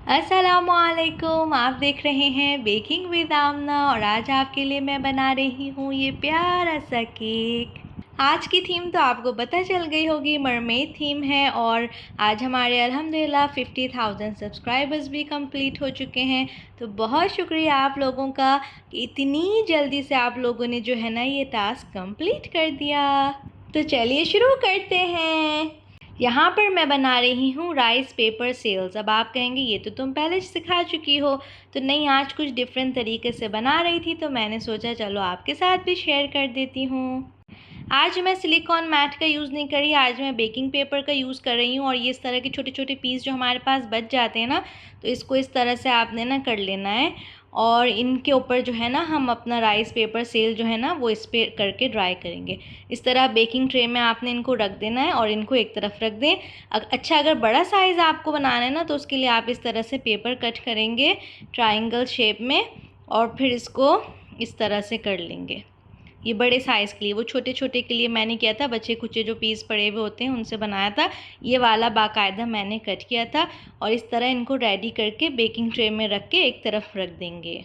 अस्सलामुअलैकुम। आप देख रहे हैं बेकिंग विद आमना और आज आपके लिए मैं बना रही हूँ ये प्यारा सा केक। आज की थीम तो आपको पता चल गई होगी, मरमेड थीम है। और आज हमारे अल्हम्दुलिल्लाह 50,000 सब्सक्राइबर्स भी कंप्लीट हो चुके हैं। तो बहुत शुक्रिया आप लोगों का कि इतनी जल्दी से आप लोगों ने जो है ना ये टास्क कंप्लीट कर दिया। तो चलिए शुरू करते हैं। यहाँ पर मैं बना रही हूँ राइस पेपर सेल्स। अब आप कहेंगे ये तो तुम पहले सिखा चुकी हो। तो नहीं, आज कुछ डिफरेंट तरीके से बना रही थी तो मैंने सोचा चलो आपके साथ भी शेयर कर देती हूँ। आज मैं सिलिकॉन मैट का यूज़ नहीं करी, आज मैं बेकिंग पेपर का यूज़ कर रही हूँ। और ये इस तरह के छोटे छोटे पीस जो हमारे पास बच जाते हैं ना, तो इसको इस तरह से आपने ना कर लेना है। और इनके ऊपर जो है ना हम अपना राइस पेपर सेल जो है ना वो इस पर करके ड्राई करेंगे। इस तरह बेकिंग ट्रे में आपने इनको रख देना है और इनको एक तरफ रख दें। अच्छा, अगर बड़ा साइज़ आपको बनाना है ना तो उसके लिए आप इस तरह से पेपर कट करेंगे ट्रायंगल शेप में और फिर इसको इस तरह से कर लेंगे। ये बड़े साइज़ के लिए, वो छोटे छोटे के लिए मैंने किया था, बच्चे कुचे जो पीस पड़े हुए होते हैं उनसे बनाया था। ये वाला बाकायदा मैंने कट किया था। और इस तरह इनको रेडी करके बेकिंग ट्रे में रख के एक तरफ रख देंगे।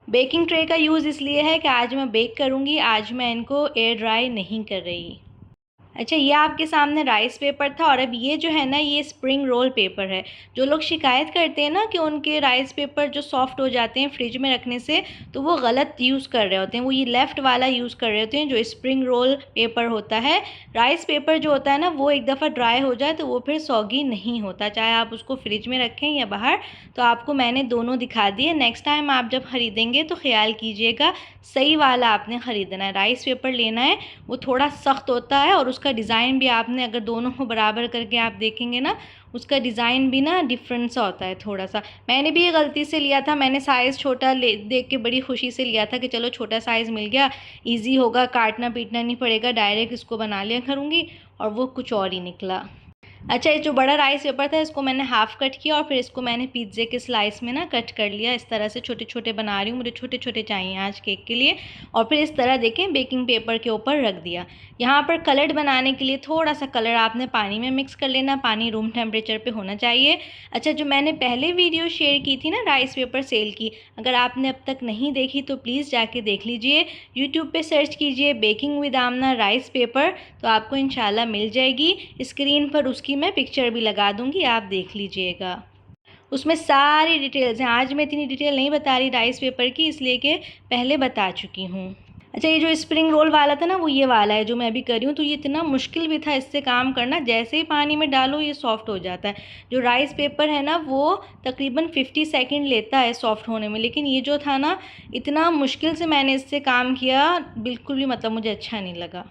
बेकिंग ट्रे का यूज़ इसलिए है कि आज मैं बेक करूँगी, आज मैं इनको एयर ड्राई नहीं कर रही। अच्छा, ये आपके सामने राइस पेपर था और अब ये जो है ना ये स्प्रिंग रोल पेपर है। जो लोग शिकायत करते हैं ना कि उनके राइस पेपर जो सॉफ्ट हो जाते हैं फ्रिज में रखने से, तो वो गलत यूज़ कर रहे होते हैं। वो ये लेफ़्ट वाला यूज़ कर रहे होते हैं जो स्प्रिंग रोल पेपर होता है। राइस पेपर जो होता है ना वो एक दफ़ा ड्राई हो जाए तो वो फिर सॉगी नहीं होता, चाहे आप उसको फ्रिज में रखें या बाहर। तो आपको मैंने दोनों दिखा दिए। नेक्स्ट टाइम आप जब ख़रीदेंगे तो ख्याल कीजिएगा सही वाला आपने ख़रीदना है। राइस पेपर लेना है, वो थोड़ा सख्त होता है और उसका डिज़ाइन भी आपने अगर दोनों को बराबर करके आप देखेंगे ना, उसका डिज़ाइन भी ना डिफरेंट सा होता है थोड़ा सा। मैंने भी ये गलती से लिया था, मैंने साइज़ छोटा ले देख के बड़ी खुशी से लिया था कि चलो छोटा साइज़ मिल गया, इजी होगा, काटना पीटना नहीं पड़ेगा, डायरेक्ट इसको बना लिया करूँगी। और वो कुछ और ही निकला। अच्छा, ये जो बड़ा राइस पेपर था इसको मैंने हाफ़ कट किया और फिर इसको मैंने पिज़्ज़े के स्लाइस में ना कट कर लिया। इस तरह से छोटे छोटे बना रही हूँ, मुझे छोटे छोटे चाहिए आज केक के लिए। और फिर इस तरह देखें बेकिंग पेपर के ऊपर रख दिया। यहाँ पर कलर्ड बनाने के लिए थोड़ा सा कलर आपने पानी में मिक्स कर लेना, पानी रूम टेम्परेचर पे होना चाहिए। अच्छा, जो मैंने पहले वीडियो शेयर की थी ना राइस पेपर सेल की, अगर आपने अब तक नहीं देखी तो प्लीज़ जाके देख लीजिए। यूट्यूब पे सर्च कीजिए baking with Amna rice paper, तो आपको इंशाल्लाह मिल जाएगी। स्क्रीन पर उसकी मैं पिक्चर भी लगा दूंगी, आप देख लीजिएगा। उसमें सारी डिटेल्स हैं। आज मैं इतनी डिटेल नहीं बता रही राइस पेपर की, इसलिए कि पहले बता चुकी हूँ। अच्छा, ये जो स्प्रिंग रोल वाला था ना वो ये वाला है जो मैं अभी कर रही हूँ। तो ये इतना मुश्किल भी था इससे काम करना, जैसे ही पानी में डालो ये सॉफ्ट हो जाता है। जो राइस पेपर है ना वो तकरीबन 50 सेकंड लेता है सॉफ्ट होने में, लेकिन ये जो था ना इतना मुश्किल से मैंने इससे काम किया, बिल्कुल भी मतलब मुझे अच्छा नहीं लगा।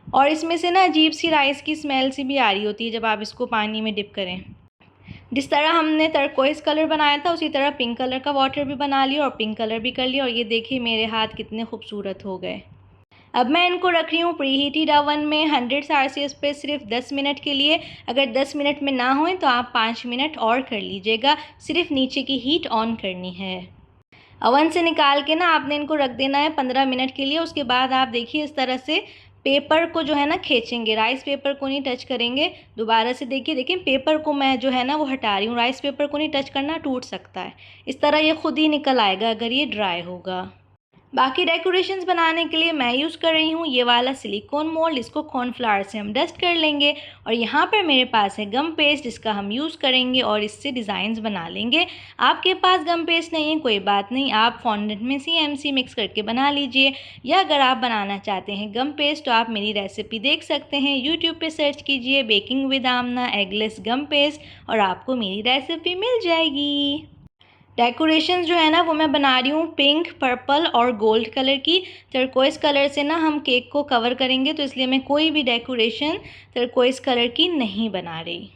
और इसमें से ना अजीब सी राइस की स्मेल सी भी आ रही होती है जब आप इसको पानी में डिप करें। जिस तरह हमने टर्कोइज़ कलर बनाया था उसी तरह पिंक कलर का वाटर भी बना लिया और पिंक कलर भी कर लिया। और ये देखिए मेरे हाथ कितने खूबसूरत हो गए। अब मैं इनको रख रही हूँ प्री हीटेड ओवन में 100 सेल्सियस पे सिर्फ 10 मिनट के लिए। अगर 10 मिनट में ना होए तो आप 5 मिनट और कर लीजिएगा, सिर्फ नीचे की हीट ऑन करनी है। ओवन से निकाल के ना आपने इनको रख देना है 15 मिनट के लिए। उसके बाद आप देखिए इस तरह से पेपर को जो है ना खींचेंगे, राइस पेपर को नहीं टच करेंगे। दोबारा से देखिए पेपर को मैं जो है ना वो हटा रही हूँ, राइस पेपर को नहीं टच करना, टूट सकता है। इस तरह ये खुद ही निकल आएगा अगर ये ड्राई होगा। बाकी डेकोरेशंस बनाने के लिए मैं यूज़ कर रही हूँ ये वाला सिलिकॉन मोल्ड, इसको कॉर्नफ्लावर से हम डस्ट कर लेंगे। और यहाँ पर मेरे पास है गम पेस्ट, जिसका हम यूज़ करेंगे और इससे डिज़ाइंस बना लेंगे। आपके पास गम पेस्ट नहीं है कोई बात नहीं, आप फॉन्डेंट में CMC मिक्स करके बना लीजिए। या अगर आप बनाना चाहते हैं गम पेस्ट तो आप मेरी रेसिपी देख सकते हैं, यूट्यूब पर सर्च कीजिए baking with Amna eggless gum paste और आपको मेरी रेसिपी मिल जाएगी। डेकोरेशंस जो है ना वो मैं बना रही हूँ पिंक, पर्पल और गोल्ड कलर की। टर्कोइज़ कलर से ना हम केक को कवर करेंगे, तो इसलिए मैं कोई भी डेकोरेशन टर्कोइज़ कलर की नहीं बना रही।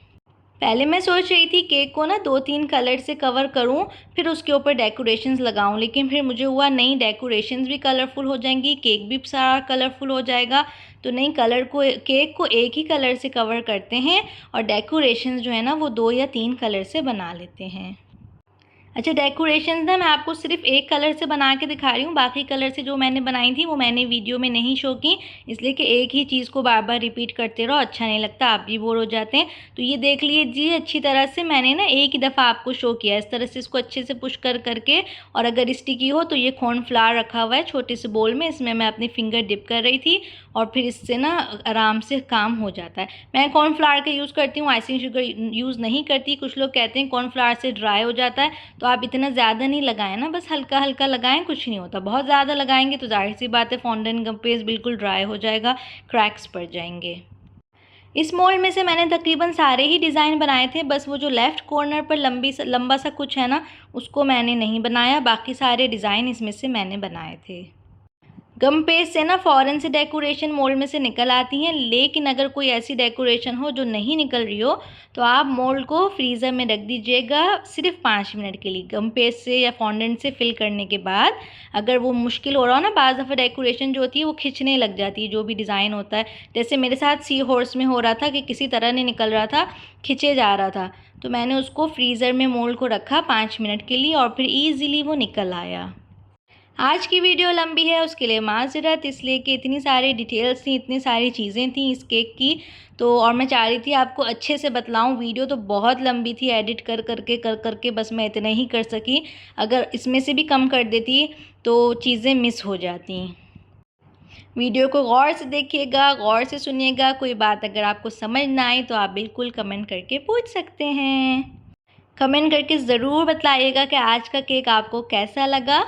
पहले मैं सोच रही थी केक को ना 2-3 कलर से कवर करूं, फिर उसके ऊपर डेकोरेशंस लगाऊं, लेकिन फिर मुझे हुआ नहीं, डेकोरेशंस भी कलरफुल हो जाएंगी, केक भी सारा कलरफुल हो जाएगा। तो नहीं, केक को एक ही कलर से कवर करते हैं और डेकोरेशंस जो है ना वो 2 या 3 कलर से बना लेते हैं। अच्छा, डेकोरेशंस ना मैं आपको सिर्फ एक कलर से बना के दिखा रही हूँ, बाकी कलर से जो मैंने बनाई थी वो मैंने वीडियो में नहीं शो की, इसलिए कि एक ही चीज़ को बार बार रिपीट करते रहो, अच्छा नहीं लगता, आप भी बोर हो जाते हैं। तो ये देख लीजिए अच्छी तरह से मैंने ना एक ही दफ़ा आपको शो किया, इस तरह से इसको अच्छे से पुश कर करके। और अगर स्टिकी हो तो ये कॉर्नफ्लावर रखा हुआ है छोटे से बोल में, इसमें मैं अपनी फिंगर डिप कर रही थी और फिर इससे ना आराम से काम हो जाता है। मैं कॉर्नफ्लावर का यूज़ करती हूँ, आइसिंग शुगर यूज़ नहीं करती। कुछ लोग कहते हैं कॉर्नफ्लावर से ड्राई हो जाता है, तो आप इतना ज़्यादा नहीं लगाएं ना, बस हल्का हल्का लगाएं, कुछ नहीं होता। बहुत ज़्यादा लगाएंगे तो जाहिर सी बात है फॉन्डेंट गम पेस्ट बिल्कुल ड्राई हो जाएगा, क्रैक्स पड़ जाएंगे। इस मोल्ड में से मैंने तकरीबन सारे ही डिज़ाइन बनाए थे, बस वो जो लेफ़्ट कॉर्नर पर लंबा सा कुछ है ना, उसको मैंने नहीं बनाया, बाकी सारे डिज़ाइन इसमें से मैंने बनाए थे। गम पेस्ट से ना फ़ौरन से डेकोरेशन मोल्ड में से निकल आती हैं, लेकिन अगर कोई ऐसी डेकोरेशन हो जो नहीं निकल रही हो तो आप मोल्ड को फ्रीज़र में रख दीजिएगा सिर्फ 5 मिनट के लिए। गम पेस्ट से या फॉन्डेंट से फिल करने के बाद अगर वो मुश्किल हो रहा हो ना, बाज़ दफ़ा डेकोरेशन जो होती है वो खिंचने लग जाती है, जो भी डिज़ाइन होता है। जैसे मेरे साथ सी हॉर्स में हो रहा था कि किसी तरह नहीं निकल रहा था, खिंचे जा रहा था, तो मैंने उसको फ्रीज़र में मोल्ड को रखा 5 मिनट के लिए और फिर ईज़िली वो निकल आया। आज की वीडियो लंबी है, उसके लिए माज़रत, इसलिए कि इतनी सारी डिटेल्स थी, इतनी सारी चीज़ें थी इस केक की, तो और मैं चाह रही थी आपको अच्छे से बतलाऊं। वीडियो तो बहुत लंबी थी, एडिट कर करके बस मैं इतना ही कर सकी। अगर इसमें से भी कम कर देती तो चीज़ें मिस हो जाती। वीडियो को गौर से देखिएगा, गौर से सुनिएगा। कोई बात अगर आपको समझ ना आए तो आप बिल्कुल कमेंट करके पूछ सकते हैं। कमेंट करके ज़रूर बताइएगा कि आज का केक आपको कैसा लगा।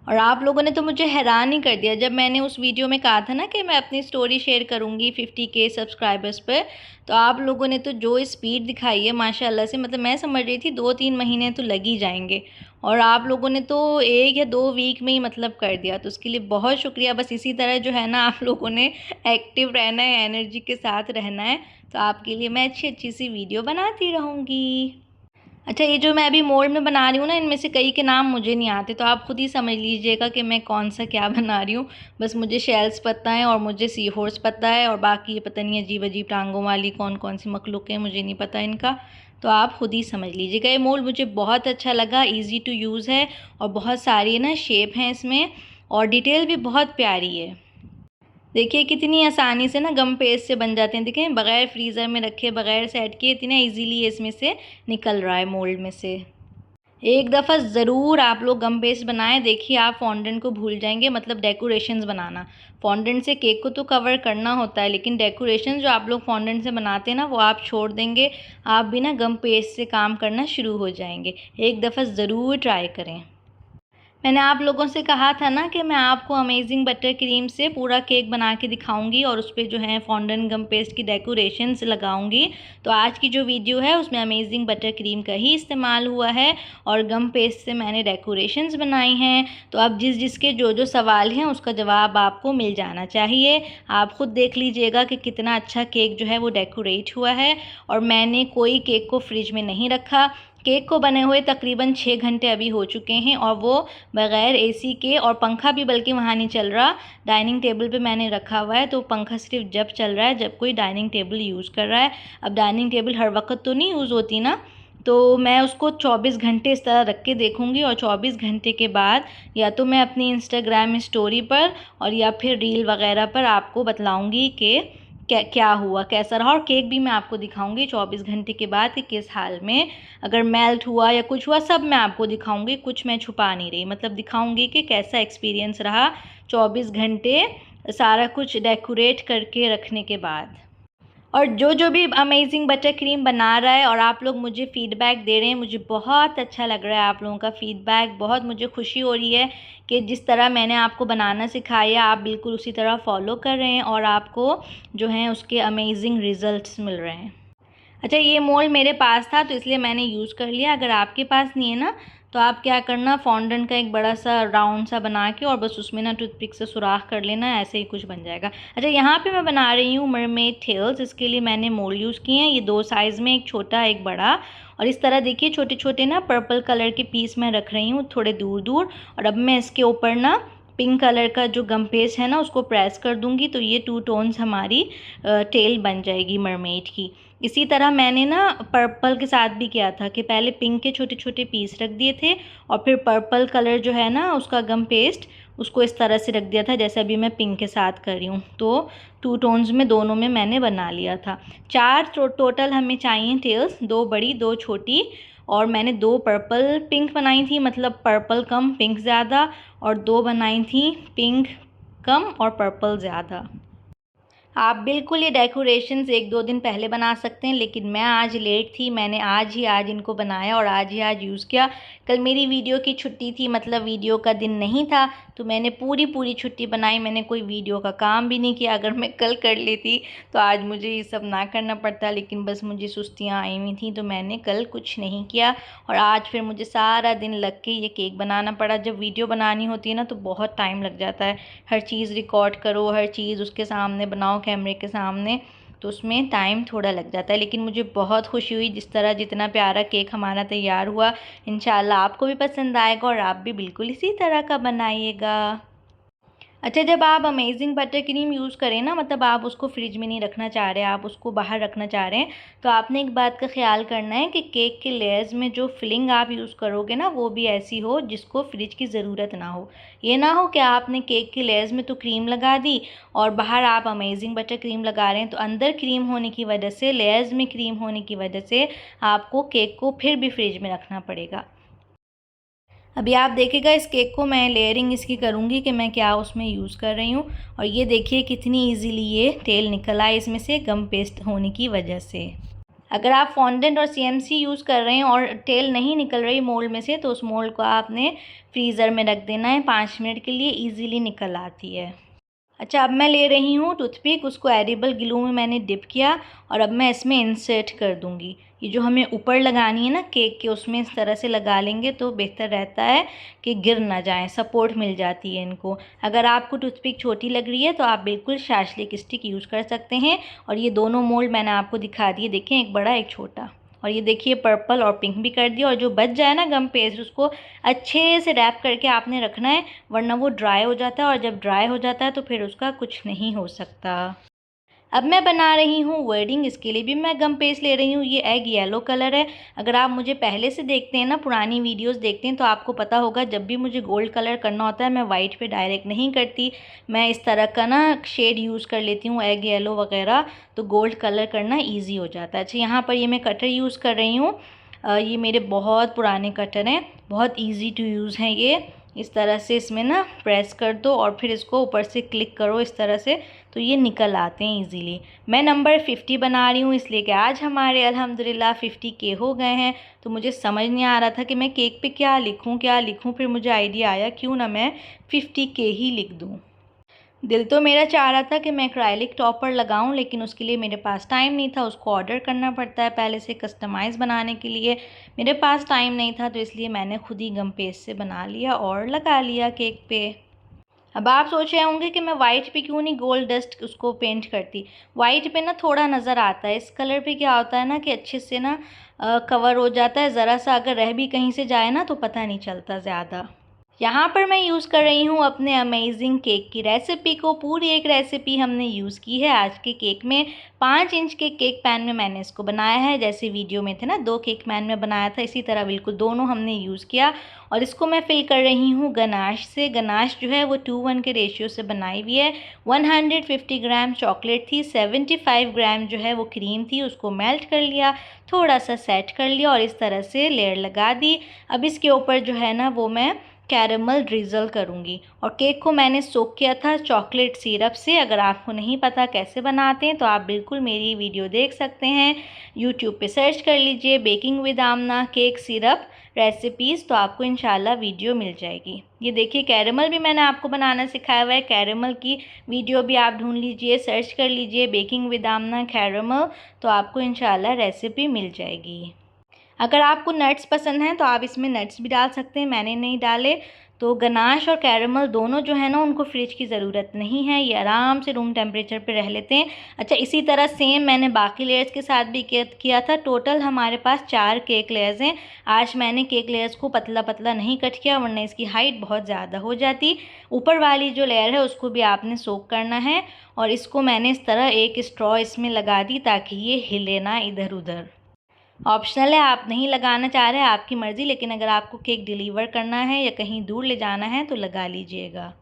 और आप लोगों ने तो मुझे हैरान ही कर दिया जब मैंने उस वीडियो में कहा था ना कि मैं अपनी स्टोरी शेयर करूँगी 50K सब्सक्राइबर्स पर। तो आप लोगों ने तो जो स्पीड दिखाई है माशाल्लाह से, मतलब मैं समझ रही थी 2-3 महीने तो लग ही जाएंगे, और आप लोगों ने तो 1 या 2 वीक में ही मतलब कर दिया, तो उसके लिए बहुत शुक्रिया। बस इसी तरह जो है ना आप लोगों ने एक्टिव रहना है, एनर्जी के साथ रहना है, तो आपके लिए मैं अच्छी अच्छी सी वीडियो बनाती रहूँगी। अच्छा, ये जो मैं अभी मोल्ड में बना रही हूँ ना, इनमें से कई के नाम मुझे नहीं आते, तो आप खुद ही समझ लीजिएगा कि मैं कौन सा क्या बना रही हूँ। बस मुझे शेल्स पता है और मुझे सी हॉर्स पता है, और बाकी ये पता नहीं अजीब अजीब टांगों वाली कौन कौन सी मखलूक है, मुझे नहीं पता इनका, तो आप खुद ही समझ लीजिएगा। ये मोल्ड मुझे बहुत अच्छा लगा, ईज़ी टू यूज़ है और बहुत सारी ना शेप हैं इसमें, और डिटेल भी बहुत प्यारी है। देखिए कितनी आसानी से ना गम पेस्ट से बन जाते हैं, देखें बग़ैर फ्रीज़र में रखे, बग़ैर सेट किए, इतना इजीली इसमें से निकल रहा है मोल्ड में से। एक दफ़ा ज़रूर आप लोग गम पेस्ट बनाएं, देखिए आप फॉन्डेंट को भूल जाएंगे, मतलब डेकोरेशंस बनाना। फॉन्डेंट से केक को तो कवर करना होता है, लेकिन डेकोरेशन जो आप लोग फॉन्डेंट से बनाते हैं ना, वो आप छोड़ देंगे, आप भी ना गम पेस्ट से काम करना शुरू हो जाएंगे। एक दफ़ा ज़रूर ट्राई करें। मैंने आप लोगों से कहा था ना कि मैं आपको अमेजिंग बटर क्रीम से पूरा केक बना के दिखाऊंगी और उस पर जो है फॉन्डेंट गम पेस्ट की डेकोरेशंस लगाऊंगी। तो आज की जो वीडियो है उसमें अमेजिंग बटर क्रीम का ही इस्तेमाल हुआ है और गम पेस्ट से मैंने डेकोरेशंस बनाई हैं। तो अब जिसके जो सवाल हैं उसका जवाब आपको मिल जाना चाहिए। आप ख़ुद देख लीजिएगा कि कितना अच्छा केक जो है वो डेकोरेट हुआ है। और मैंने कोई केक को फ्रिज में नहीं रखा, केक को बने हुए तकरीबन 6 घंटे अभी हो चुके हैं, और वो बग़ैर एसी के, और पंखा भी बल्कि वहाँ नहीं चल रहा, डाइनिंग टेबल पे मैंने रखा हुआ है। तो पंखा सिर्फ जब चल रहा है जब कोई डाइनिंग टेबल यूज़ कर रहा है। अब डाइनिंग टेबल हर वक्त तो नहीं यूज़ होती ना, तो मैं उसको 24 घंटे इस तरह रख के देखूँगी, और 24 घंटे के बाद या तो मैं अपनी इंस्टाग्राम स्टोरी पर और या फिर रील वगैरह पर आपको बतलाऊँगी कि क्या हुआ, कैसा रहा। और केक भी मैं आपको दिखाऊंगी 24 घंटे के बाद कि किस हाल में, अगर मेल्ट हुआ या कुछ हुआ, सब मैं आपको दिखाऊंगी, कुछ मैं छुपा नहीं रही, मतलब दिखाऊंगी कि कैसा एक्सपीरियंस रहा 24 घंटे सारा कुछ डेकोरेट करके रखने के बाद। और जो भी अमेजिंग बटर क्रीम बना रहा है और आप लोग मुझे फ़ीडबैक दे रहे हैं, मुझे बहुत अच्छा लग रहा है आप लोगों का फ़ीडबैक, बहुत मुझे खुशी हो रही है कि जिस तरह मैंने आपको बनाना सिखाया आप बिल्कुल उसी तरह फॉलो कर रहे हैं और आपको जो हैं उसके अमेजिंग रिज़ल्ट्स मिल रहे हैं। अच्छा, ये मोल्ड मेरे पास था तो इसलिए मैंने यूज़ कर लिया। अगर आपके पास नहीं है ना, तो आप क्या करना, फॉन्डेंट का एक बड़ा सा राउंड सा बना के और बस उसमें ना टूथपिक से सुराख कर लेना, ऐसे ही कुछ बन जाएगा। अच्छा, यहाँ पे मैं बना रही हूँ मरमेड टेल्स। इसके लिए मैंने मोल्ड यूज़ किए हैं, ये 2 साइज़ में, एक छोटा एक बड़ा। और इस तरह देखिए छोटे छोटे ना पर्पल कलर के पीस मैं रख रही हूँ थोड़े दूर दूर। और अब मैं इसके ऊपर ना पिंक कलर का जो गम पेस्ट है ना उसको प्रेस कर दूँगी, तो ये 2 टोन्स हमारी टेल बन जाएगी मरमेड की। इसी तरह मैंने ना पर्पल के साथ भी किया था कि पहले पिंक के छोटे छोटे पीस रख दिए थे और फिर पर्पल कलर जो है ना उसका गम पेस्ट उसको इस तरह से रख दिया था जैसे अभी मैं पिंक के साथ कर रही हूँ। तो 2 टोन्स में दोनों में मैंने बना लिया था। 4 टोटल हमें चाहिए टेल्स, 2 बड़ी 2 छोटी, और मैंने 2 पर्पल पिंक बनाई थी, मतलब पर्पल कम पिंक ज़्यादा, और 2 बनाई थी पिंक कम और पर्पल ज़्यादा। आप बिल्कुल ये डेकोरेशंस 1-2 दिन पहले बना सकते हैं, लेकिन मैं आज लेट थी, मैंने आज इनको बनाया और आज यूज़ किया। कल मेरी वीडियो की छुट्टी थी, मतलब वीडियो का दिन नहीं था, तो मैंने पूरी छुट्टी बनाई, मैंने कोई वीडियो का काम भी नहीं किया। अगर मैं कल कर लेती तो आज मुझे ये सब ना करना पड़ता, लेकिन बस मुझे सुस्तियाँ आई हुई थी तो मैंने कल कुछ नहीं किया और आज फिर मुझे सारा दिन लग के ये केक बनाना पड़ा। जब वीडियो बनानी होती है ना तो बहुत टाइम लग जाता है, हर चीज़ रिकॉर्ड करो, हर चीज़ उसके सामने बनाओ कैमरे के सामने, तो उसमें टाइम थोड़ा लग जाता है। लेकिन मुझे बहुत खुशी हुई जितना प्यारा केक हमारा तैयार हुआ। इंशाल्लाह आपको भी पसंद आएगा और आप भी बिल्कुल इसी तरह का बनाइएगा। अच्छा, जब आप अमेजिंग बटर क्रीम यूज़ करें ना, मतलब आप उसको फ्रिज में नहीं रखना चाह रहे, आप उसको बाहर रखना चाह रहे हैं, तो आपने एक बात का ख्याल करना है कि केक के लेयर्स में जो फिलिंग आप यूज़ करोगे ना वो भी ऐसी हो जिसको फ्रिज की ज़रूरत ना हो। ये ना हो कि आपने केक के लेयर्स में तो क्रीम लगा दी और बाहर आप अमेजिंग बटर क्रीम लगा रहे हैं, तो अंदर क्रीम होने की वजह से, लेयर्स में क्रीम होने की वजह से आपको केक को फिर भी फ्रिज में रखना पड़ेगा। अभी आप देखिएगा इस केक को मैं लेयरिंग इसकी करूँगी कि मैं क्या उसमें यूज़ कर रही हूँ, और ये देखिए कितनी इजीली ये तेल निकल आए इसमें से गम पेस्ट होने की वजह से। अगर आप फॉन्डेंट और सीएमसी यूज़ कर रहे हैं और तेल नहीं निकल रही मोल्ड में से, तो उस मोल्ड को आपने फ्रीज़र में रख देना है 5 मिनट के लिए, ईज़िली निकल आती है। अच्छा, अब मैं ले रही हूँ टूथपिक, उसको एडिबल ग्लू में मैंने डिप किया और अब मैं इसमें इंसर्ट कर दूँगी। ये जो हमें ऊपर लगानी है ना केक के, उसमें इस तरह से लगा लेंगे तो बेहतर रहता है कि गिर ना जाएं, सपोर्ट मिल जाती है इनको। अगर आपको टूथपिक छोटी लग रही है तो आप बिल्कुल शार्शलिक स्टिक यूज़ कर सकते हैं। और ये दोनों मोल्ड मैंने आपको दिखा दिए, देखें, एक बड़ा एक छोटा। और ये देखिए पर्पल और पिंक भी कर दिया, और जो बच जाए ना गम पेस्ट उसको अच्छे से रैप करके आपने रखना है, वरना वो ड्राई हो जाता है और जब ड्राई हो जाता है तो फिर उसका कुछ नहीं हो सकता। अब मैं बना रही हूँ वर्डिंग, इसके लिए भी मैं गम पेस्ट ले रही हूँ। ये एग येलो कलर है। अगर आप मुझे पहले से देखते हैं ना, पुरानी वीडियोस देखते हैं, तो आपको पता होगा जब भी मुझे गोल्ड कलर करना होता है मैं वाइट पे डायरेक्ट नहीं करती, मैं इस तरह का ना शेड यूज़ कर लेती हूँ, एग येलो वगैरह, तो गोल्ड कलर करना ईजी हो जाता है। अच्छा, यहाँ पर ये मैं कटर यूज़ कर रही हूँ। ये मेरे बहुत पुराने कटर हैं, बहुत ईजी टू यूज़ हैं ये। इस तरह से इसमें ना प्रेस कर दो और फिर इसको ऊपर से क्लिक करो इस तरह से, तो ये निकल आते हैं इजीली। मैं नंबर 50 बना रही हूँ, इसलिए कि आज हमारे अल्हम्दुलिल्लाह 50 के हो गए हैं। तो मुझे समझ नहीं आ रहा था कि मैं केक पे क्या लिखूँ, फिर मुझे आइडिया आया क्यों ना मैं 50 के ही लिख दूँ। दिल तो मेरा चाह रहा था कि मैं एक्राइलिक टॉपर लगाऊं, लेकिन उसके लिए मेरे पास टाइम नहीं था, उसको ऑर्डर करना पड़ता है पहले से कस्टमाइज़ बनाने के लिए। मेरे पास टाइम नहीं था तो इसलिए मैंने खुद ही गम पेस्ट से बना लिया और लगा लिया केक पे। अब आप सोच रहे होंगे कि मैं वाइट पे क्यों नहीं गोल्ड डस्ट उसको पेंट करती। वाइट पे ना थोड़ा नज़र आता है, इस कलर पे क्या होता है ना कि अच्छे से ना कवर हो जाता है, ज़रा सा अगर रह भी कहीं से जाए ना तो पता नहीं चलता ज़्यादा। यहाँ पर मैं यूज़ कर रही हूँ अपने अमेजिंग केक की रेसिपी को। पूरी एक रेसिपी हमने यूज़ की है आज के केक में। 5 इंच के केक पैन में मैंने इसको बनाया है, जैसे वीडियो में थे ना 2 केक पैन में बनाया था, इसी तरह बिल्कुल दोनों हमने यूज़ किया। और इसको मैं फिल कर रही हूँ गनाश से। गनाश जो है वो 2:1 के रेशियो से बनाई हुई है। 150 ग्राम चॉकलेट थी, 75 ग्राम जो है वो क्रीम थी, उसको मेल्ट कर लिया, थोड़ा सा सेट कर लिया और इस तरह से लेयर लगा दी। अब इसके ऊपर जो है ना वो मैं कैरेमल ड्रिज़ल करूँगी। और केक को मैंने सोक किया था चॉकलेट सिरप से। अगर आपको नहीं पता कैसे बनाते हैं तो आप बिल्कुल मेरी वीडियो देख सकते हैं, यूट्यूब पे सर्च कर लीजिए baking with Amna cake syrup recipes, तो आपको इंशाल्लाह वीडियो मिल जाएगी। ये देखिए कैरेमल भी मैंने आपको बनाना सिखाया हुआ है, कैरेमल की वीडियो भी आप ढूंढ लीजिए, सर्च कर लीजिए बेकिंग विद आमना कैरेमल, तो आपको इंशाल्लाह रेसिपी मिल जाएगी। अगर आपको नट्स पसंद हैं तो आप इसमें नट्स भी डाल सकते हैं, मैंने नहीं डाले। तो गनाश और कैरमल दोनों जो है ना उनको फ्रिज की ज़रूरत नहीं है, ये आराम से रूम टेम्परेचर पे रह लेते हैं। अच्छा, इसी तरह सेम मैंने बाकी लेयर्स के साथ भी किया था। टोटल हमारे पास 4 केक लेयर्स हैं। आज मैंने केक लेयर्स को पतला पतला नहीं कट किया, वरना इसकी हाइट बहुत ज़्यादा हो जाती। ऊपर वाली जो लेयर है उसको भी आपने सोक करना है, और इसको मैंने इस तरह एक स्ट्रॉ इसमें लगा दी ताकि ये हिले ना इधर उधर। ऑप्शनल है, आप नहीं लगाना चाह रहे हैं आपकी मर्ज़ी, लेकिन अगर आपको केक डिलीवर करना है या कहीं दूर ले जाना है तो लगा लीजिएगा।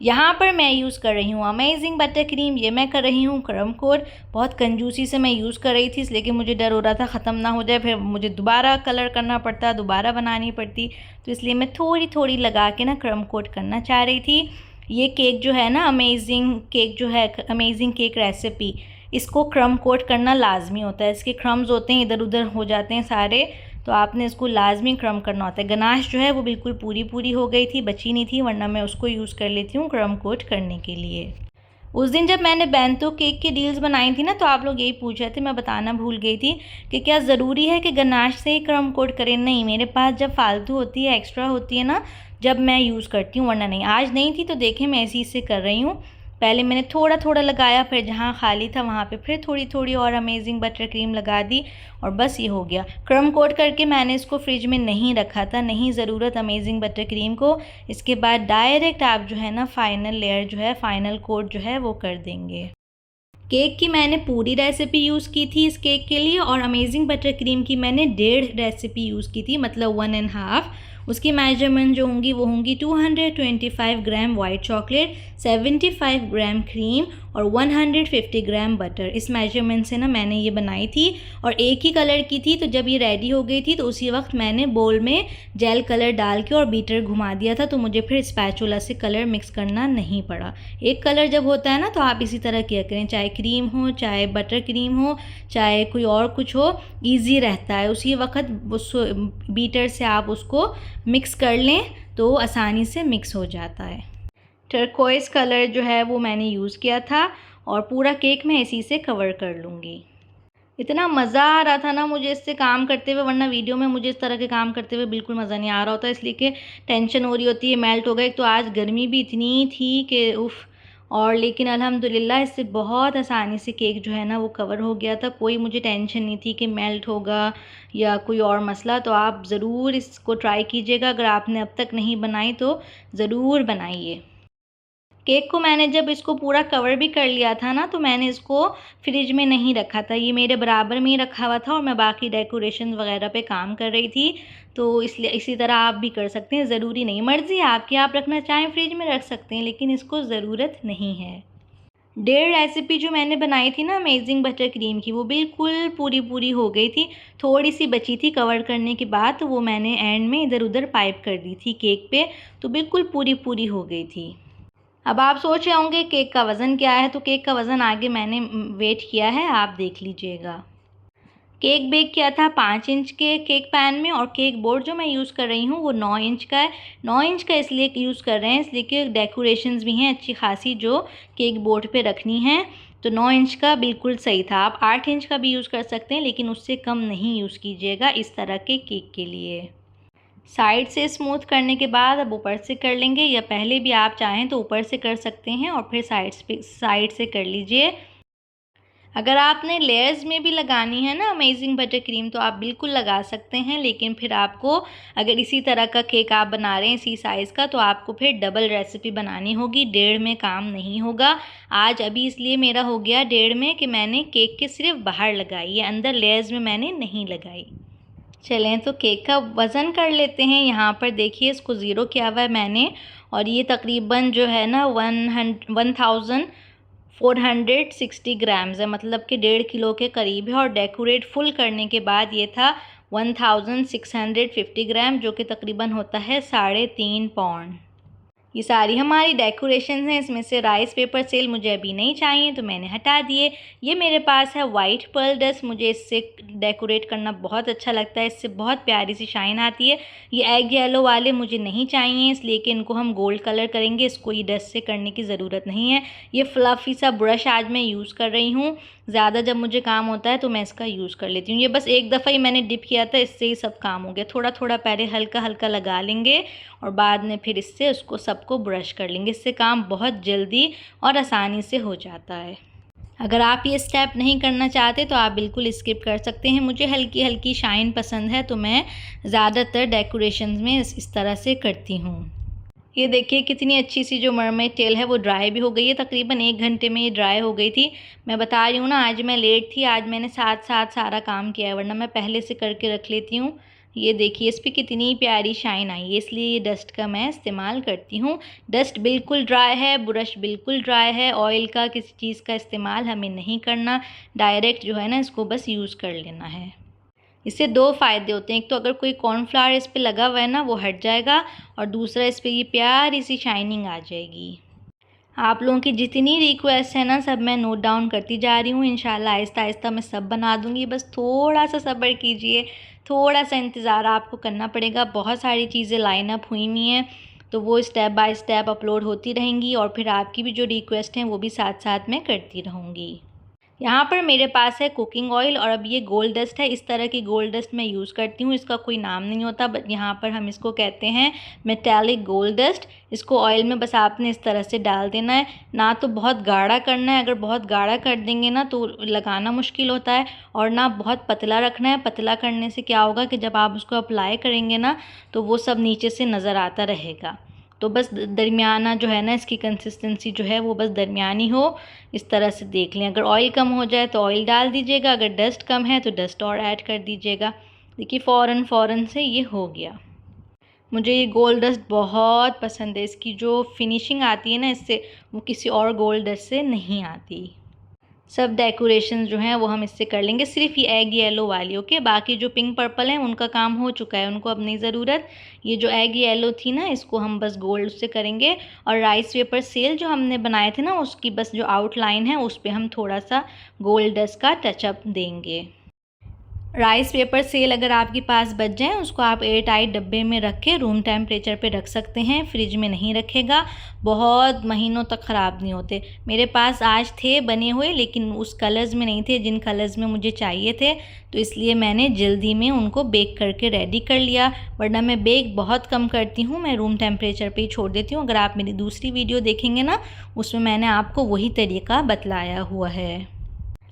यहाँ पर मैं यूज़ कर रही हूँ अमेजिंग बटर क्रीम। ये मैं कर रही हूँ क्रम कोट। बहुत कंजूसी से मैं यूज़ कर रही थी, इसलिए कि मुझे डर हो रहा था ख़त्म ना हो जाए, फिर मुझे दोबारा कलर करना पड़ता, दोबारा बनानी पड़ती, तो इसलिए मैं थोड़ी थोड़ी लगा के ना क्रम कोट करना चाह रही थी। ये केक जो है ना, अमेजिंग केक जो है, अमेजिंग केक रेसिपी, इसको क्रम कोट करना लाजमी होता है। इसके क्रम्स होते हैं इधर उधर हो जाते हैं सारे, तो आपने इसको लाजमी क्रम करना होता है। गनाश जो है वो बिल्कुल पूरी पूरी हो गई थी, बची नहीं थी, वरना मैं उसको यूज़ कर लेती हूँ क्रम कोट करने के लिए। उस दिन जब मैंने बेंतो केक की डील्स बनाई थी ना, तो आप लोग यही पूछ रहे थे, मैं बताना भूल गई थी कि क्या ज़रूरी है कि गनाश से ही क्रम कोट करें। नहीं, मेरे पास जब फालतू होती है, एक्स्ट्रा होती है ना, जब मैं यूज़ करती हूँ, वरना नहीं। आज नहीं थी तो देखें मैं इसी से कर रही हूँ। पहले मैंने थोड़ा थोड़ा लगाया, फिर जहाँ खाली था वहाँ पे फिर थोड़ी थोड़ी और अमेजिंग बटर क्रीम लगा दी, और बस ये हो गया। क्रम कोट करके मैंने इसको फ्रिज में नहीं रखा था, नहीं ज़रूरत अमेजिंग बटर क्रीम को। इसके बाद डायरेक्ट आप जो है ना फाइनल लेयर जो है, फाइनल कोट जो है वो कर देंगे। केक की मैंने पूरी रेसिपी यूज़ की थी इस केक के लिए, और अमेजिंग बटर क्रीम की मैंने 1.5 रेसिपी यूज़ की थी, मतलब 1.5। उसकी मेजरमेंट जो होंगी वो होंगी 225 ग्राम वाइट चॉकलेट, 75 ग्राम क्रीम और 150 ग्राम बटर। इस मेजरमेंट से ना मैंने ये बनाई थी, और एक ही कलर की थी। तो जब ये रेडी हो गई थी तो उसी वक्त मैंने बोल में जेल कलर डाल के और बीटर घुमा दिया था, तो मुझे फिर स्पैचुला से कलर मिक्स करना नहीं पड़ा। एक कलर जब होता है ना तो आप इसी तरह किया करें, चाहे क्रीम हो, चाहे बटर क्रीम हो, चाहे कोई और कुछ हो, ईजी रहता है। उसी वक्त उस बीटर से आप उसको मिक्स कर लें तो आसानी से मिक्स हो जाता है। टर्कोइस कलर जो है वो मैंने यूज़ किया था, और पूरा केक मैं इसी से कवर कर लूँगी। इतना मज़ा आ रहा था ना मुझे इससे काम करते हुए, वरना वीडियो में मुझे इस तरह के काम करते हुए बिल्कुल मज़ा नहीं आ रहा होता, इसलिए कि टेंशन हो रही होती है मेल्ट हो गए। तो आज गर्मी भी इतनी थी कि उफ़। और लेकिन अल्हम्दुलिल्लाह इससे बहुत आसानी से केक जो है ना वो कवर हो गया था। कोई मुझे टेंशन नहीं थी कि मेल्ट होगा या कोई और मसला। तो आप ज़रूर इसको ट्राई कीजिएगा, अगर आपने अब तक नहीं बनाई तो ज़रूर बनाइए। केक को मैंने जब इसको पूरा कवर भी कर लिया था ना, तो मैंने इसको फ्रिज में नहीं रखा था, ये मेरे बराबर में ही रखा हुआ था, और मैं बाकी डेकोरेशन वगैरह पे काम कर रही थी। तो इसलिए इसी तरह आप भी कर सकते हैं, ज़रूरी नहीं, मर्ज़ी आपकी, आप रखना चाहें फ्रिज में रख सकते हैं, लेकिन इसको ज़रूरत नहीं है। 1.5 रेसिपी जो मैंने बनाई थी ना अमेजिंग बटर क्रीम की, वो बिल्कुल पूरी पूरी हो गई थी। थोड़ी सी बची थी कवर करने के बाद, तो वो मैंने एंड में इधर उधर पाइप कर दी थी केक पे, तो बिल्कुल पूरी पूरी हो गई थी। अब आप सोच रहे होंगे केक का वज़न क्या है, तो केक का वज़न आगे मैंने वेट किया है, आप देख लीजिएगा। केक बेक किया था 5 इंच के केक पैन में, और केक बोर्ड जो मैं यूज़ कर रही हूँ वो 9 इंच का है। 9 इंच का इसलिए यूज़ कर रहे हैं इसलिए कि डेकोरेशंस भी हैं अच्छी खासी जो केक बोर्ड पे रखनी है, तो 9 इंच का बिल्कुल सही था। आप 8 इंच का भी यूज़ कर सकते हैं, लेकिन उससे कम नहीं यूज़ कीजिएगा इस तरह के केक के लिए। साइड से स्मूथ करने के बाद अब ऊपर से कर लेंगे, या पहले भी आप चाहें तो ऊपर से कर सकते हैं और फिर साइड से कर लीजिए। अगर आपने लेयर्स में भी लगानी है ना अमेजिंग बटर क्रीम, तो आप बिल्कुल लगा सकते हैं, लेकिन फिर आपको अगर इसी तरह का केक आप बना रहे हैं इसी साइज़ का, तो आपको फिर डबल रेसिपी बनानी होगी, 1.5 में काम नहीं होगा। आज अभी इसलिए मेरा हो गया 1.5 में कि मैंने केक के सिर्फ बाहर लगाई है, अंदर लेयर्स में मैंने नहीं लगाई। चलें तो केक का वज़न कर लेते हैं। यहाँ पर देखिए इसको ज़ीरो किया हुआ है मैंने, और ये तकरीबन जो है ना 1460 ग्राम्स है, मतलब कि 1.5 किलो के करीब है। और डेकोरेट फुल करने के बाद ये था 1650 ग्राम, जो कि तकरीबन होता है 3.5 पाउंड। ये सारी हमारी डेकोरेशंस हैं। इसमें से राइस पेपर सेल मुझे अभी नहीं चाहिए तो मैंने हटा दिए। ये मेरे पास है वाइट पर्ल डस्ट, मुझे इससे डेकोरेट करना बहुत अच्छा लगता है, इससे बहुत प्यारी सी शाइन आती है। ये एग येलो वाले मुझे नहीं चाहिए, इसलिए कि इनको हम गोल्ड कलर करेंगे, इसको ये डस्ट से करने की ज़रूरत नहीं है। ये फ्लफ़ी सा ब्रश आज मैं यूज़ कर रही हूँ, ज़्यादा जब मुझे काम होता है तो मैं इसका यूज़ कर लेती हूँ। ये बस एक दफ़ा ही मैंने डिप किया था, इससे ही सब काम हो गया। थोड़ा थोड़ा पहले हल्का हल्का लगा लेंगे और बाद में फिर इससे उसको सबको ब्रश कर लेंगे। इससे काम बहुत जल्दी और आसानी से हो जाता है। अगर आप ये स्टेप नहीं करना चाहते तो आप बिल्कुल स्किप कर सकते हैं। मुझे हल्की हल्की शाइन पसंद है तो मैं ज़्यादातर डेकोरेशंस में इस तरह से करती हूँ। ये देखिए कितनी अच्छी सी जो मरमेड टेल है वो ड्राई भी हो गई है। तकरीबन 1 घंटे में ये ड्राई हो गई थी। मैं बता रही हूँ ना, आज मैं लेट थी, आज मैंने साथ साथ सारा काम किया है, वरना मैं पहले से करके रख लेती हूँ। ये देखिए इस पर कितनी प्यारी शाइन आई है, इसलिए ये डस्ट का मैं इस्तेमाल करती हूँ। डस्ट बिल्कुल ड्राई है, ब्रश बिल्कुल ड्राई है, ऑयल का किसी चीज़ का इस्तेमाल हमें नहीं करना, डायरेक्ट जो है ना इसको बस यूज़ कर लेना है। इससे 2 फ़ायदे होते हैं, एक तो अगर कोई कॉर्नफ्लावर इस पे लगा हुआ है ना वो हट जाएगा, और दूसरा इस पे ये प्यारी सी शाइनिंग आ जाएगी। आप लोगों की जितनी रिक्वेस्ट है ना सब मैं नोट डाउन करती जा रही हूँ। इंशाल्लाह आहिस्ता आहिस्ता मैं सब बना दूँगी, बस थोड़ा सा सब्र कीजिए, थोड़ा सा इंतज़ार आपको करना पड़ेगा। बहुत सारी चीज़ें लाइन अप हुई हुई हैं तो वो स्टेप बाय स्टेप अपलोड होती रहेंगी, और फिर आपकी भी जो रिक्वेस्ट हैं वो भी साथ साथ मैं करती रहूँगी। यहाँ पर मेरे पास है कुकिंग ऑयल, और अब ये गोल्ड डस्ट है। इस तरह की गोल्ड डस्ट मैं यूज़ करती हूँ, इसका कोई नाम नहीं होता, बट यहाँ पर हम इसको कहते हैं मेटालिक गोल्ड डस्ट। इसको ऑयल में बस आपने इस तरह से डाल देना है, ना तो बहुत गाढ़ा करना है, अगर बहुत गाढ़ा कर देंगे ना तो लगाना मुश्किल होता है, और ना बहुत पतला रखना है। पतला करने से क्या होगा कि जब आप उसको अप्लाई करेंगे ना तो वो सब नीचे से नज़र आता रहेगा। तो बस दरमियाना जो है ना इसकी कंसिस्टेंसी जो है वो बस दरमियानी हो, इस तरह से देख लें। अगर ऑयल कम हो जाए तो ऑयल डाल दीजिएगा, अगर डस्ट कम है तो डस्ट और ऐड कर दीजिएगा। देखिए फ़ौरन से ये हो गया। मुझे ये गोल्ड डस्ट बहुत पसंद है, इसकी जो फिनिशिंग आती है ना इससे, वो किसी और गोल्ड डस्ट से नहीं आती। सब डेकोरेशन जो हैं वो हम इससे कर लेंगे, सिर्फ ये एग येलो वाली, ओके। बाकी जो पिंक पर्पल है उनका काम हो चुका है, उनको अब नहीं ज़रूरत। ये जो एग येलो थी ना इसको हम बस गोल्ड से करेंगे, और राइस पेपर सेल जो हमने बनाए थे ना उसकी बस जो आउटलाइन है उस पर हम थोड़ा सा गोल्ड डस्ट का टचअप देंगे। राइस पेपर सेल अगर आपके पास बच जाए उसको आप एयर टाइट डब्बे में रख के रूम टेम्परेचर पे रख सकते हैं, फ्रिज में नहीं रखेगा, बहुत महीनों तक ख़राब नहीं होते। मेरे पास आज थे बने हुए, लेकिन उस कलर्स में नहीं थे जिन कलर्स में मुझे चाहिए थे, तो इसलिए मैंने जल्दी में उनको बेक करके रेडी कर लिया। वरना मैं बेक बहुत कम करती हूँ, मैं रूम टेम्परेचर पर ही छोड़ देती हूँ। अगर आप मेरी दूसरी वीडियो देखेंगे ना उसमें मैंने आपको वही तरीका बतलाया हुआ है।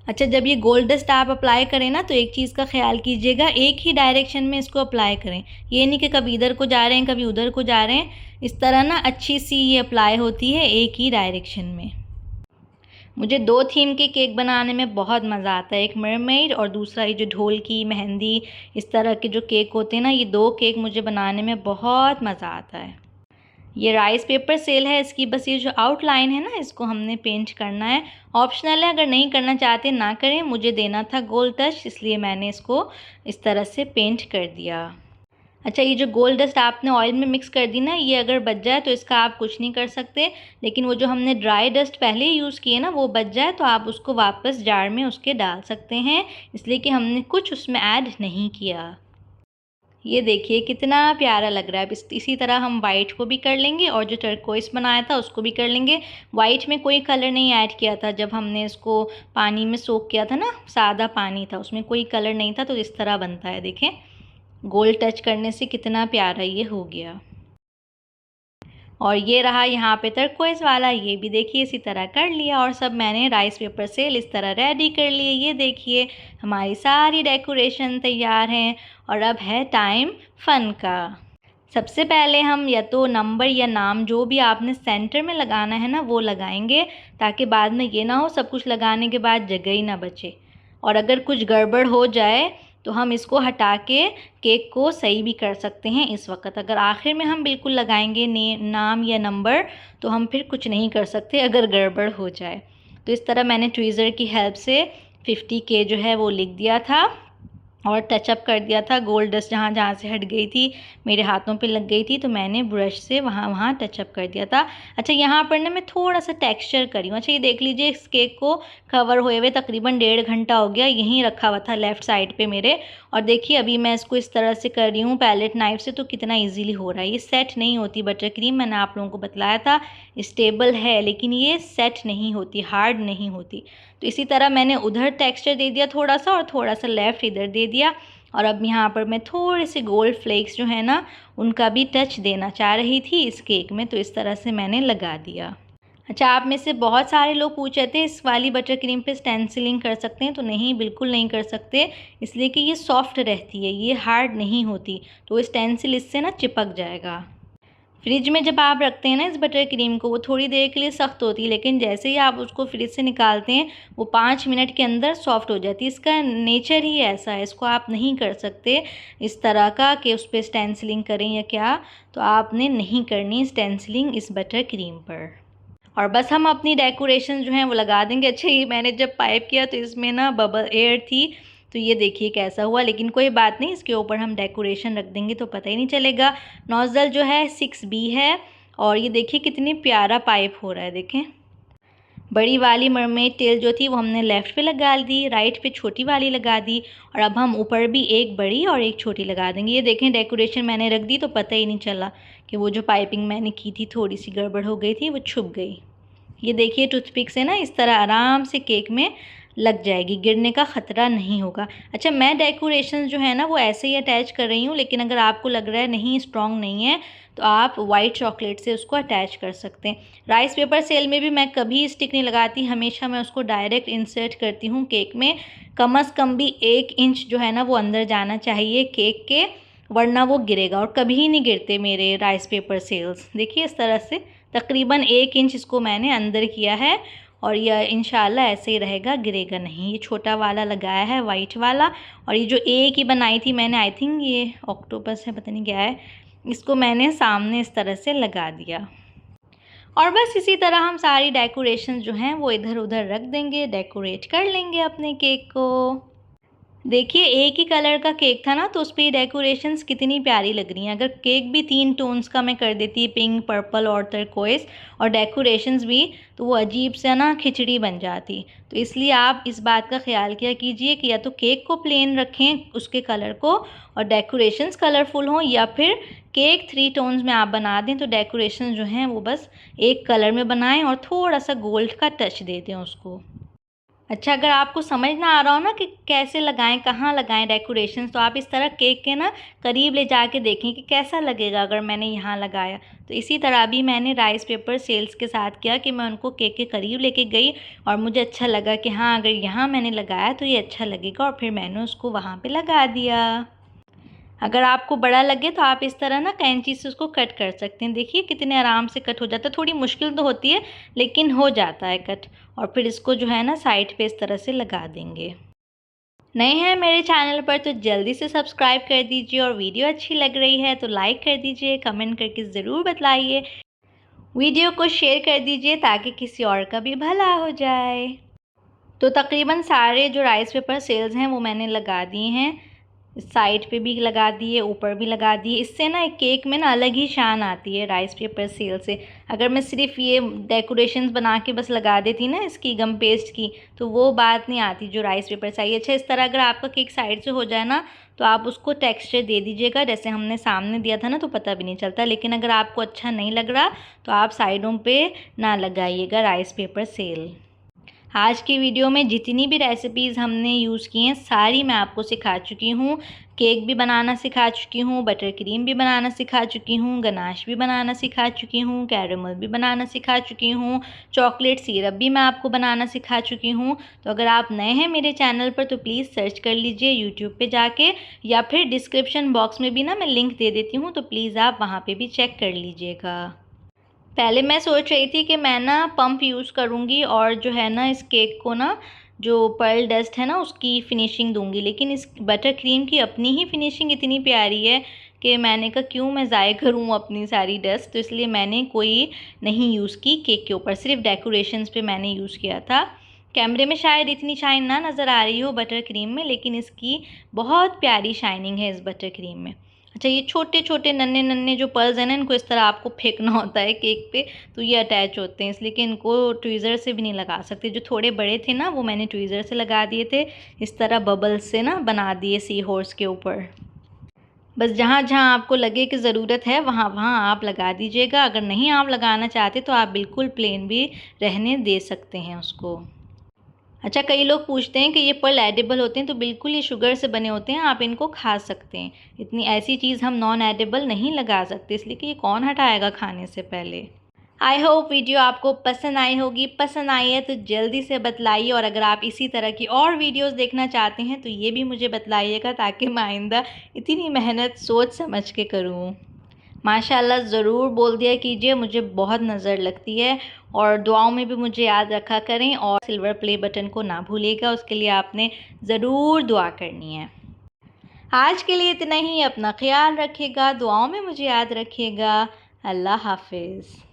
अच्छा, जब ये गोल्ड डस्ट आप अप्लाई करें ना तो एक चीज़ का ख्याल कीजिएगा, एक ही डायरेक्शन में इसको अप्लाई करें। ये नहीं कि कभी इधर को जा रहे हैं कभी उधर को जा रहे हैं, इस तरह ना अच्छी सी ये अप्लाई होती है एक ही डायरेक्शन में। मुझे 2 थीम के केक बनाने में बहुत मज़ा आता है, एक मरमेड और दूसरा ये जो ढोल की मेहंदी, इस तरह के जो केक होते हैं ना, ये 2 केक मुझे बनाने में बहुत मज़ा आता है। ये राइस पेपर सेल है, इसकी बस ये जो आउटलाइन है ना इसको हमने पेंट करना है। ऑप्शनल है, अगर नहीं करना चाहते ना करें, मुझे देना था गोल्ड टच इसलिए मैंने इसको इस तरह से पेंट कर दिया। अच्छा, ये जो गोल्ड डस्ट आपने ऑयल में मिक्स कर दी ना, ये अगर बच जाए तो इसका आप कुछ नहीं कर सकते, लेकिन वो जो हमने ड्राई डस्ट पहले यूज़ किए ना वो बच जाए तो आप उसको वापस जार में उसके डाल सकते हैं, इसलिए कि हमने कुछ उसमें ऐड नहीं किया। ये देखिए कितना प्यारा लग रहा है। इसी तरह हम वाइट को भी कर लेंगे और जो टर्कोइस बनाया था उसको भी कर लेंगे। वाइट में कोई कलर नहीं ऐड किया था, जब हमने इसको पानी में सोक किया था ना, सादा पानी था उसमें कोई कलर नहीं था, तो इस तरह बनता है। देखें गोल्ड टच करने से कितना प्यारा ये हो गया। और ये रहा यहाँ पे टर्कोइस वाला, ये भी देखिए इसी तरह कर लिया, और सब मैंने राइस पेपर से इस तरह रेडी कर लिए। ये देखिए हमारी सारी डेकोरेशन तैयार हैं, और अब है टाइम फ़न का। सबसे पहले हम या तो नंबर या नाम जो भी आपने सेंटर में लगाना है ना वो लगाएंगे, ताकि बाद में ये ना हो सब कुछ लगाने के बाद जगह ही ना बचे, और अगर कुछ गड़बड़ हो जाए तो हम इसको हटा के केक को सही भी कर सकते हैं इस वक्त। अगर आखिर में हम बिल्कुल लगाएंगे नाम या नंबर तो हम फिर कुछ नहीं कर सकते अगर गड़बड़ हो जाए। तो इस तरह मैंने ट्वीज़र की हेल्प से 50K जो है वो लिख दिया था, और टचअप कर दिया था। गोल्ड डस्ट जहाँ जहाँ से हट गई थी, मेरे हाथों पे लग गई थी, तो मैंने ब्रश से वहाँ वहाँ टचअप कर दिया था। अच्छा, यहाँ पर ना मैं थोड़ा सा टेक्सचर करी हूँ। अच्छा, ये देख लीजिए, इस केक को कवर हुए हुए तकरीबन 1.5 घंटा हो गया, यहीं रखा हुआ था लेफ़्ट साइड पे मेरे। और देखिए अभी मैं इसको इस तरह से कर रही हूँ पैलेट नाइफ़ से, तो कितना ईज़िली हो रहा है। ये सेट नहीं होती बटर क्रीम, मैंने आप लोगों को बतलाया था, स्टेबल है लेकिन ये सेट नहीं होती, हार्ड नहीं होती। तो इसी तरह मैंने उधर टेक्सचर दे दिया थोड़ा सा, और थोड़ा सा लेफ़्ट इधर दे दिया। और अब यहाँ पर मैं थोड़े से गोल्ड फ्लेक्स जो है ना, उनका भी टच देना चाह रही थी इस केक में, तो इस तरह से मैंने लगा दिया। अच्छा, आप में से बहुत सारे लोग पूछ रहे थे इस वाली बटर क्रीम पे स्टेंसिलिंग कर सकते हैं, तो नहीं, बिल्कुल नहीं कर सकते, इसलिए कि ये सॉफ्ट रहती है, ये हार्ड नहीं होती, तो स्टेंसिल इससे ना चिपक जाएगा। फ्रिज में जब आप रखते हैं ना इस बटर क्रीम को, वो थोड़ी देर के लिए सख्त होती है, लेकिन जैसे ही आप उसको फ्रिज से निकालते हैं वो 5 मिनट के अंदर सॉफ्ट हो जाती है। इसका नेचर ही ऐसा है, इसको आप नहीं कर सकते इस तरह का कि उस पर स्टेंसिलिंग करें या क्या, तो आपने नहीं करनी स्टेंसिलिंग इस बटर क्रीम पर। और बस हम अपनी डेकोरेशन जो हैं वो लगा देंगे। अच्छा, ये मैंने जब पाइप किया तो इसमें ना बबल एयर थी, तो ये देखिए कैसा हुआ, लेकिन कोई बात नहीं, इसके ऊपर हम डेकोरेशन रख देंगे तो पता ही नहीं चलेगा। नोज़ल जो है 6B है, और ये देखिए कितनी प्यारा पाइप हो रहा है, देखें। बड़ी वाली मरमेड टेल जो थी वो हमने लेफ़्ट पे लगा दी, राइट पे छोटी वाली लगा दी, और अब हम ऊपर भी एक बड़ी और एक छोटी लगा देंगे। ये देखें डेकोरेशन मैंने रख दी तो पता ही नहीं चला कि वो जो पाइपिंग मैंने की थी थोड़ी सी गड़बड़ हो गई थी, वो छुप गई। ये देखिए टूथपिक से ना इस तरह आराम से केक में लग जाएगी, गिरने का ख़तरा नहीं होगा। अच्छा, मैं डेकोरेशन जो है ना वो ऐसे ही अटैच कर रही हूँ, लेकिन अगर आपको लग रहा है नहीं स्ट्रॉन्ग नहीं है, तो आप वाइट चॉकलेट से उसको अटैच कर सकते हैं। राइस पेपर सेल में भी मैं कभी स्टिक नहीं लगाती, हमेशा मैं उसको डायरेक्ट इंसर्ट करती हूँ केक में। कम अज़ कम भी 1 इंच जो है ना वो अंदर जाना चाहिए केक के, वरना वो गिरेगा, और कभी नहीं गिरते मेरे राइस पेपर सेल्स। देखिए इस तरह से तकरीबन 1 इंच इसको मैंने अंदर किया है, और यह इंशाल्लाह ऐसे ही रहेगा, गिरेगा नहीं। ये छोटा वाला लगाया है वाइट वाला, और ये जो एक ही बनाई थी मैंने, आई थिंक ये ऑक्टोपस है, पता नहीं क्या है, इसको मैंने सामने इस तरह से लगा दिया। और बस इसी तरह हम सारी डेकोरेशन जो हैं वो इधर उधर रख देंगे, डेकोरेट कर लेंगे अपने केक को। देखिए एक ही कलर का केक था ना, तो उस पर डेकोरेशंस कितनी प्यारी लग रही हैं। अगर केक भी 3 टोन्स का मैं कर देती, पिंक, पर्पल और टर्कोइस, और डेकोरेशंस भी, तो वो अजीब सा ना खिचड़ी बन जाती। तो इसलिए आप इस बात का ख्याल किया कीजिए कि या तो केक को प्लेन रखें उसके कलर को, और डेकोरेशंस कलरफुल हों, या फिर केक 3 टोन्स में आप बना दें, तो डेकोरेशन जो हैं वो बस एक कलर में बनाएं और थोड़ा सा गोल्ड का टच दे दें उसको। अच्छा, अगर आपको समझ ना आ रहा हो ना कि कैसे लगाएं, कहाँ लगाएं डेकोरेशंस, तो आप इस तरह केक के ना करीब ले जाके देखें कि कैसा लगेगा अगर मैंने यहाँ लगाया। तो इसी तरह भी मैंने राइस पेपर सेल्स के साथ किया कि मैं उनको केक के करीब लेके गई, और मुझे अच्छा लगा कि हाँ अगर यहाँ मैंने लगाया तो ये अच्छा लगेगा, और फिर मैंने उसको वहाँ पर लगा दिया। अगर आपको बड़ा लगे तो आप इस तरह ना कैंची से उसको कट कर सकते हैं। देखिए कितने आराम से कट हो जाता है, थोड़ी मुश्किल तो होती है लेकिन हो जाता है कट। और फिर इसको जो है ना साइड पे इस तरह से लगा देंगे। नए हैं मेरे चैनल पर तो जल्दी से सब्सक्राइब कर दीजिए, और वीडियो अच्छी लग रही है तो लाइक कर दीजिए, कमेंट करके ज़रूर बतलाइए, वीडियो को शेयर कर दीजिए ताकि किसी और का भी भला हो जाए। तो तकरीबन सारे जो राइस पेपर सेल्स हैं वो मैंने लगा दिए हैं, साइड पे भी लगा दिए, ऊपर भी लगा दिए। इससे ना एक केक में ना अलग ही शान आती है राइस पेपर सेल से। अगर मैं सिर्फ ये डेकोरेशंस बना के बस लगा देती ना इसकी गम पेस्ट की, तो वो बात नहीं आती जो राइस पेपर चाहिए। अच्छा, इस तरह अगर आपका केक साइड से हो जाए ना, तो आप उसको टेक्सचर दे दीजिएगा, जैसे हमने सामने दिया था ना, तो पता भी नहीं चलता। लेकिन अगर आपको अच्छा नहीं लग रहा तो आप साइडों पर ना लगाइएगा राइस पेपर सेल। आज की वीडियो में जितनी भी रेसिपीज़ हमने यूज़ की हैं सारी मैं आपको सिखा चुकी हूँ। केक भी बनाना सिखा चुकी हूँ, बटर क्रीम भी बनाना सिखा चुकी हूँ, गनाश भी बनाना सिखा चुकी हूँ, कैरेमल भी बनाना सिखा चुकी हूँ, चॉकलेट सिरप भी मैं आपको बनाना सिखा चुकी हूँ। तो अगर आप नए हैं मेरे चैनल पर तो प्लीज़ सर्च कर लीजिए यूट्यूब पे जाके, या फिर डिस्क्रिप्शन बॉक्स में भी ना मैं लिंक दे देती हूँ, तो प्लीज़ आप वहाँ पर भी चेक कर लीजिएगा। पहले मैं सोच रही थी कि मैं ना पंप यूज़ करूँगी, और जो है ना इस केक को ना जो पर्ल डस्ट है ना उसकी फ़िनिशिंग दूँगी, लेकिन इस बटर क्रीम की अपनी ही फ़िनिशिंग इतनी प्यारी है कि मैंने कहा क्यों मैं ज़ाया करूँ अपनी सारी डस्ट। तो इसलिए मैंने कोई नहीं यूज़ की केक के ऊपर, सिर्फ डेकोरेशंस पे मैंने यूज़ किया था। कैमरे में शायद इतनी शाइन ना नज़र आ रही हो बटर क्रीम में, लेकिन इसकी बहुत प्यारी शाइनिंग है इस बटर क्रीम में। अच्छा, ये छोटे छोटे नन्हे नन्हे जो पर्ल्स हैं ना, इनको इस तरह आपको फेंकना होता है केक पे, तो ये अटैच होते हैं, इसलिए कि इनको ट्वीज़र से भी नहीं लगा सकते। जो थोड़े बड़े थे ना, वो मैंने ट्वीज़र से लगा दिए थे, इस तरह बबल्स से ना बना दिए सी हॉर्स के ऊपर। बस जहाँ जहाँ आपको लगे कि ज़रूरत है वहाँ वहाँ आप लगा दीजिएगा। अगर नहीं आप लगाना चाहते तो आप बिल्कुल प्लेन भी रहने दे सकते हैं उसको। अच्छा, कई लोग पूछते हैं कि ये पर्ल एडिबल होते हैं, तो बिल्कुल ये शुगर से बने होते हैं, आप इनको खा सकते हैं। इतनी ऐसी चीज़ हम नॉन एडिबल नहीं लगा सकते, इसलिए कि ये कौन हटाएगा खाने से पहले। आई होप वीडियो आपको पसंद आई होगी। पसंद आई है तो जल्दी से बतलाइए, और अगर आप इसी तरह की और वीडियोस देखना चाहते हैं तो ये भी मुझे बतलाइएगा, ताकि मैं आइंदा इतनी मेहनत सोच समझ के करूँ। माशाल्लाह ज़रूर बोल दिया कीजिए, मुझे बहुत नज़र लगती है, और दुआओं में भी मुझे याद रखा करें, और सिल्वर प्ले बटन को ना भूलिएगा, उसके लिए आपने ज़रूर दुआ करनी है। आज के लिए इतना ही। अपना ख्याल रखिएगा, दुआओं में मुझे याद रखिएगा। अल्लाह हाफ़िज़।